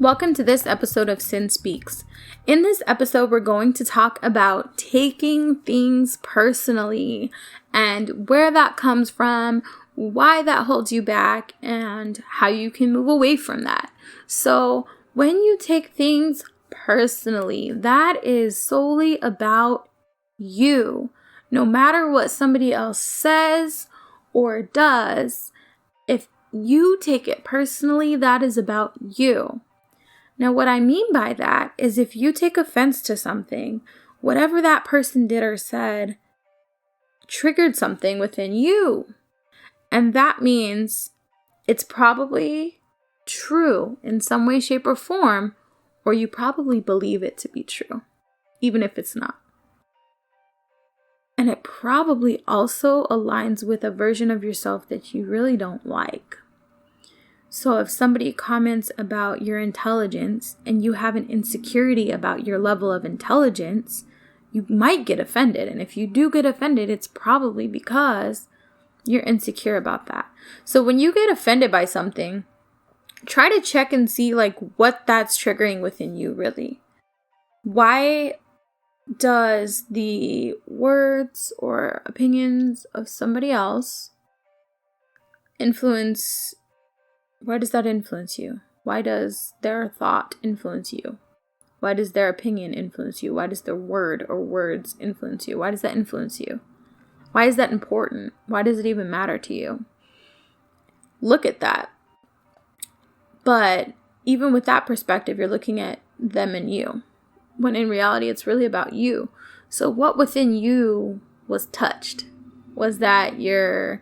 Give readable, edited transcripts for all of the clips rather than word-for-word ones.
Welcome to this episode of CynSpeaks. In this episode, we're going to talk about taking things personally and where that comes from, why that holds you back, and how you can move away from that. So, when you take things personally, that is solely about you. No matter what somebody else says or does, if you take it personally, that is about you. Now, what I mean by that is if you take offense to something, whatever that person did or said triggered something within you. And that means it's probably true in some way, shape, or form, or you probably believe it to be true, even if it's not. And it probably also aligns with a version of yourself that you really don't like. So if somebody comments about your intelligence and you have an insecurity about your level of intelligence, you might get offended. And if you do get offended, it's probably because you're insecure about that. So when you get offended by something, try to check and see what that's triggering within you really. Why does the words or opinions of somebody else why does that influence you? Why does their thought influence you? Why does their opinion influence you? Why does their word or words influence you? Why does that influence you? Why is that important? Why does it even matter to you? Look at that. But even with that perspective, you're looking at them and you, when in reality, it's really about you. So what within you was touched? Was that your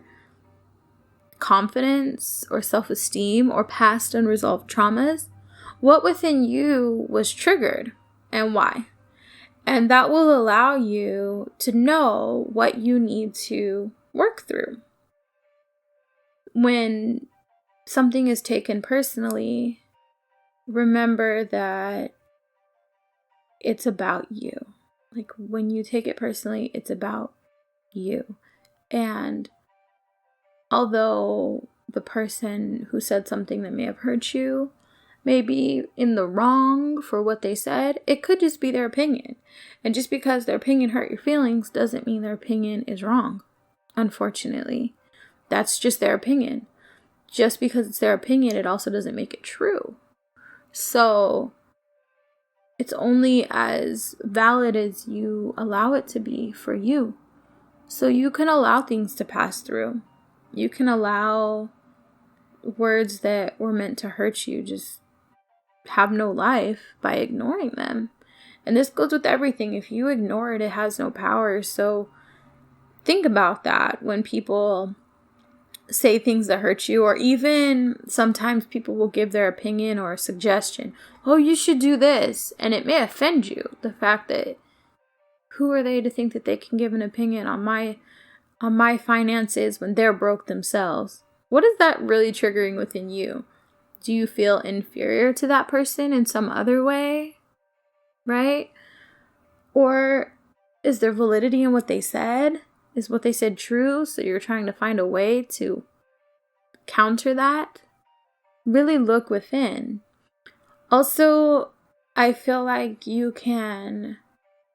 confidence or self-esteem or past unresolved traumas? What within you was triggered and why? And that will allow you to know what you need to work through. When something is taken personally, remember that it's about you. When you take it personally, it's about you. And although the person who said something that may have hurt you may be in the wrong for what they said, it could just be their opinion. And just because their opinion hurt your feelings doesn't mean their opinion is wrong. Unfortunately, that's just their opinion. Just because it's their opinion, it also doesn't make it true. So it's only as valid as you allow it to be for you. So you can allow things to pass through. You can allow words that were meant to hurt you just have no life by ignoring them. And this goes with everything. If you ignore it, it has no power. So think about that when people say things that hurt you, or even sometimes people will give their opinion or a suggestion. Oh, you should do this. And it may offend you. The fact that who are they to think that they can give an opinion on my finances when they're broke themselves? What is that really triggering within you? Do you feel inferior to that person in some other way? Right? Or is there validity in what they said? Is what they said true? So you're trying to find a way to counter that? Really look within. Also, I feel like you can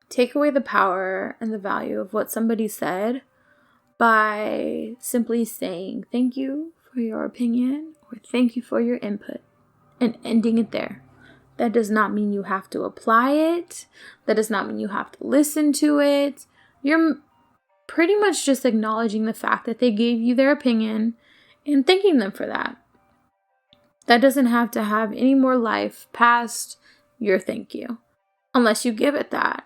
take away the power and the value of what somebody said by simply saying thank you for your opinion or thank you for your input and ending it there. That does not mean you have to apply it. That does not mean you have to listen to it. You're pretty much just acknowledging the fact that they gave you their opinion and thanking them for that. That doesn't have to have any more life past your thank you, unless you give it that.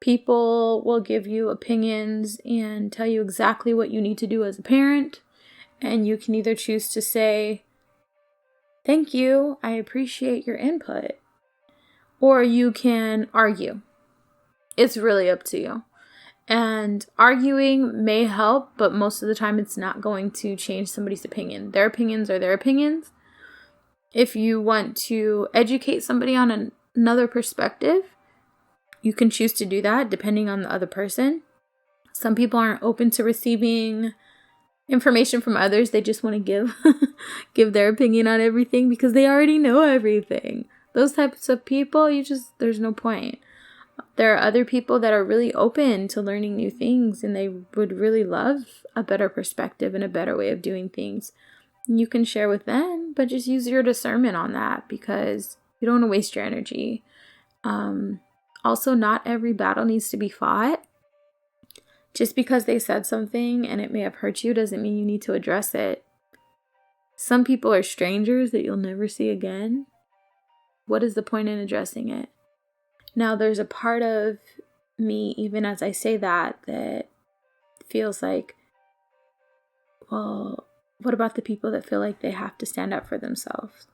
People will give you opinions and tell you exactly what you need to do as a parent. And you can either choose to say, thank you, I appreciate your input. Or you can argue. It's really up to you. And arguing may help, but most of the time it's not going to change somebody's opinion. Their opinions are their opinions. If you want to educate somebody on another perspective, you can choose to do that depending on the other person. Some people aren't open to receiving information from others. They just want to give. give their opinion on everything because they already know everything. Those types of people, there's no point. There are other people that are really open to learning new things and they would really love a better perspective and a better way of doing things. You can share with them, but just use your discernment on that because you don't want to waste your energy. Also, not every battle needs to be fought. Just because they said something and it may have hurt you doesn't mean you need to address it. Some people are strangers that you'll never see again. What is the point in addressing it? Now, there's a part of me, even as I say that feels like, well, what about the people that feel like they have to stand up for themselves?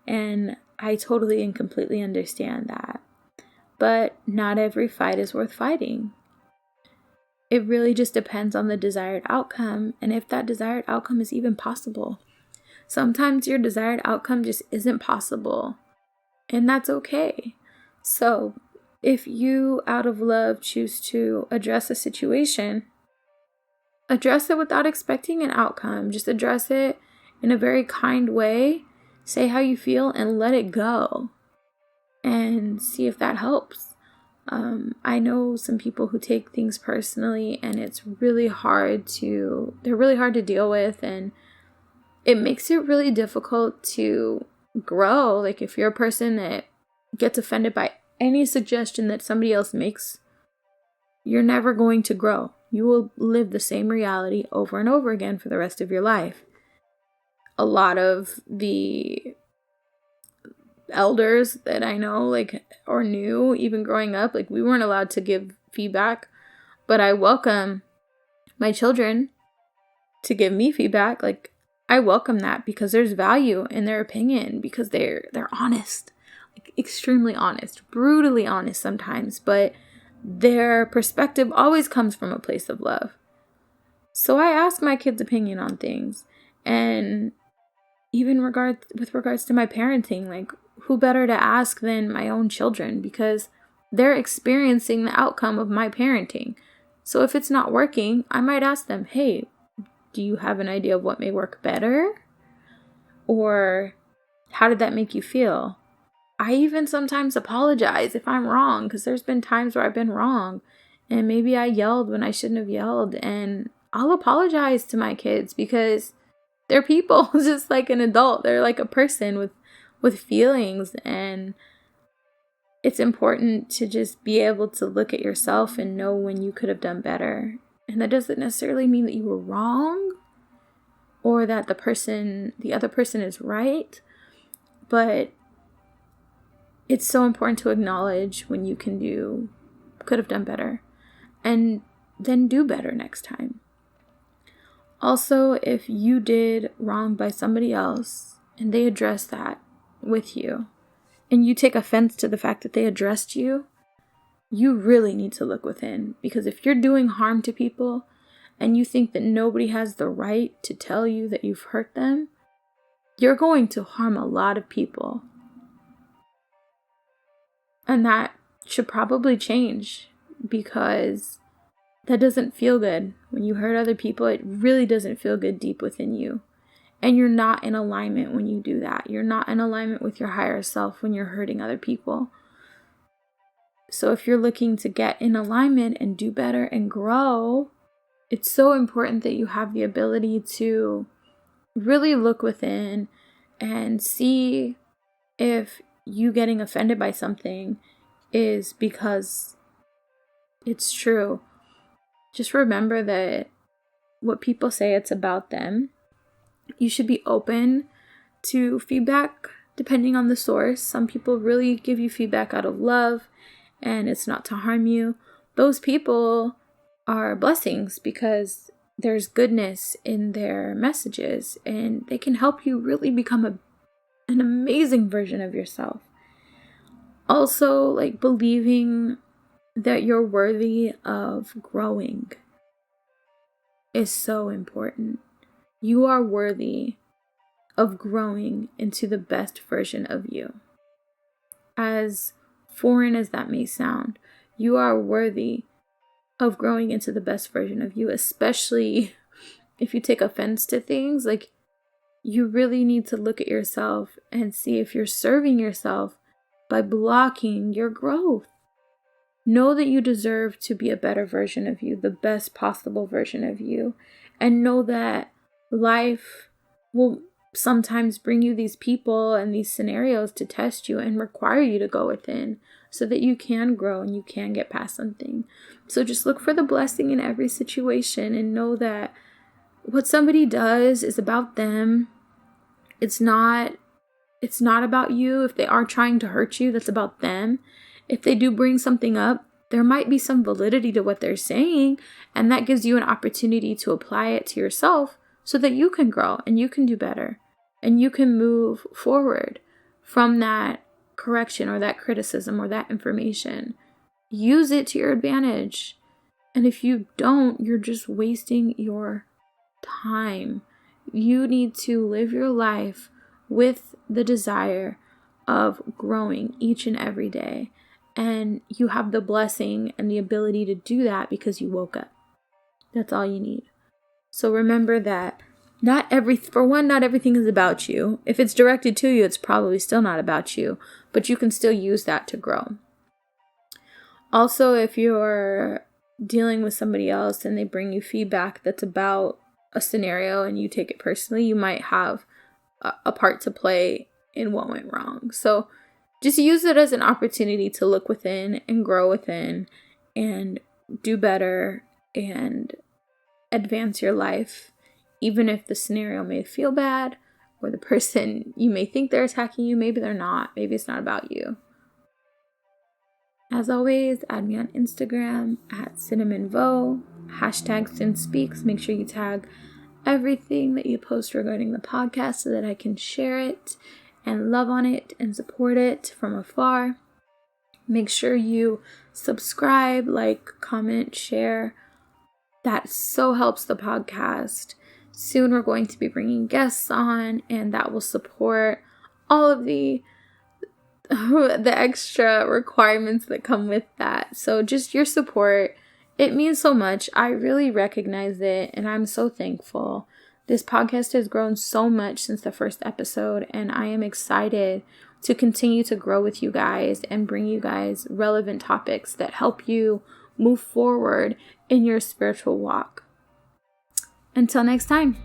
And I totally and completely understand that. But not every fight is worth fighting. It really just depends on the desired outcome and if that desired outcome is even possible. Sometimes your desired outcome just isn't possible, and that's okay. So if you, out of love, choose to address a situation, address it without expecting an outcome. Just address it in a very kind way. Say how you feel and let it go and see if that helps. I know some people who take things personally and they're really hard to deal with, and it makes it really difficult to grow. Like if you're a person that gets offended by any suggestion that somebody else makes, you're never going to grow. You will live the same reality over and over again for the rest of your life. A lot of the elders that I know, or knew, even growing up, we weren't allowed to give feedback, but I welcome my children to give me feedback. I welcome that because there's value in their opinion, because they're honest, extremely honest, brutally honest sometimes, but their perspective always comes from a place of love. So I ask my kids' opinion on things, and even with regards to my parenting, who better to ask than my own children, because they're experiencing the outcome of my parenting. So if it's not working, I might ask them, hey, do you have an idea of what may work better? Or how did that make you feel? I even sometimes apologize if I'm wrong, because there's been times where I've been wrong and maybe I yelled when I shouldn't have yelled, and I'll apologize to my kids because they're people just like an adult. They're like a person with feelings, and it's important to just be able to look at yourself and know when you could have done better. And that doesn't necessarily mean that you were wrong or that the other person is right, but it's so important to acknowledge when you could have done better, and then do better next time. Also, if you did wrong by somebody else and they address that with you, and you take offense to the fact that they addressed you, you really need to look within. Because if you're doing harm to people and you think that nobody has the right to tell you that you've hurt them, you're going to harm a lot of people. And that should probably change, because that doesn't feel good. When you hurt other people, it really doesn't feel good deep within you. And you're not in alignment when you do that. You're not in alignment with your higher self when you're hurting other people. So if you're looking to get in alignment and do better and grow, it's so important that you have the ability to really look within and see if you getting offended by something is because it's true. Just remember that what people say, it's about them. You should be open to feedback depending on the source. Some people really give you feedback out of love and it's not to harm you. Those people are blessings because there's goodness in their messages and they can help you really become an amazing version of yourself. Also, believing that you're worthy of growing is so important. You are worthy of growing into the best version of you. As foreign as that may sound, you are worthy of growing into the best version of you, especially if you take offense to things. you really need to look at yourself and see if you're serving yourself by blocking your growth. Know that you deserve to be a better version of you, the best possible version of you. And know that life will sometimes bring you these people and these scenarios to test you and require you to go within so that you can grow and you can get past something. So just look for the blessing in every situation and know that what somebody does is about them. It's not about you. If they are trying to hurt you, that's about them. If they do bring something up, there might be some validity to what they're saying, and that gives you an opportunity to apply it to yourself so that you can grow and you can do better and you can move forward from that correction or that criticism or that information. Use it to your advantage. And if you don't, you're just wasting your time. You need to live your life with the desire of growing each and every day. And you have the blessing and the ability to do that because you woke up. That's all you need. So remember that not everything is about you. If it's directed to you, it's probably still not about you, but you can still use that to grow. Also, if you're dealing with somebody else and they bring you feedback that's about a scenario and you take it personally, you might have a part to play in what went wrong. So just use it as an opportunity to look within and grow within and do better and advance your life, even if the scenario may feel bad or the person you may think they're attacking you, maybe they're not. Maybe it's not about you. As always, add me on Instagram at Cynamon Voe, #CynSpeaks. Make sure you tag everything that you post regarding the podcast so that I can share it and love on it and support it from afar. Make sure you subscribe, like, comment, share. That so helps the podcast. Soon we're going to be bringing guests on, and that will support all of the extra requirements that come with that. So just your support, it means so much. I really recognize it, and I'm so thankful. This podcast has grown so much since the first episode, and I am excited to continue to grow with you guys and bring you guys relevant topics that help you move forward in your spiritual walk. Until next time.